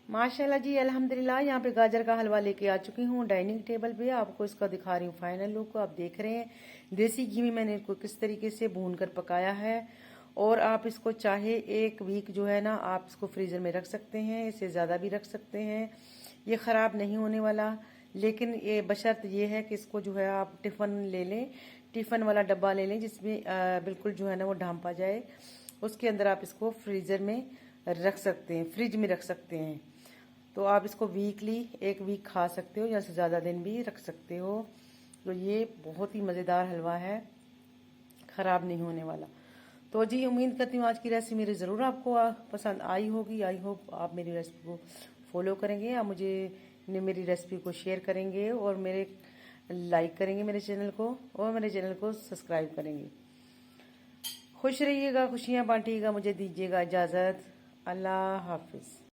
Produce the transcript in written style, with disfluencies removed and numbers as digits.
माशाल्लाह जी, अल्हम्दुलिल्लाह। यहाँ पे गाजर का हलवा लेके आ चुकी हूँ डाइनिंग टेबल पे। आपको इसका दिखा रही हूँ फाइनल लुक। आप देख रहे हैं देसी घी में मैंने इसको किस तरीके से भून कर पकाया है। और आप इसको चाहे एक वीक जो है ना, आप इसको फ्रीजर में रख सकते हैं, इससे ज़्यादा भी रख सकते हैं। ये ख़राब नहीं होने वाला। लेकिन ये बशर्त ये है कि इसको जो है आप टिफ़न ले लें, टिफ़न वाला डब्बा ले लें जिसमें बिल्कुल जो है ना वो ढांपा जाए। उसके अंदर आप इसको फ्रीजर में रख सकते हैं, फ्रिज में रख सकते हैं। तो आप इसको वीकली एक वीक खा सकते हो या से ज़्यादा दिन भी रख सकते हो। तो ये बहुत ही मज़ेदार हलवा है, ख़राब नहीं होने वाला। तो जी उम्मीद करती हूँ आज की रेसिपी मेरी ज़रूर आपको पसंद आई होगी। आई होप आप मेरी रेसिपी को फॉलो करेंगे, आप मुझे मेरी रेसिपी को शेयर करेंगे और मेरे लाइक करेंगे मेरे चैनल को, और मेरे चैनल को सब्सक्राइब करेंगे। खुश रहिएगा, खुशियाँ बांटिएगा। मुझे दीजिएगा इजाज़त। अल्लाह हाफिज़।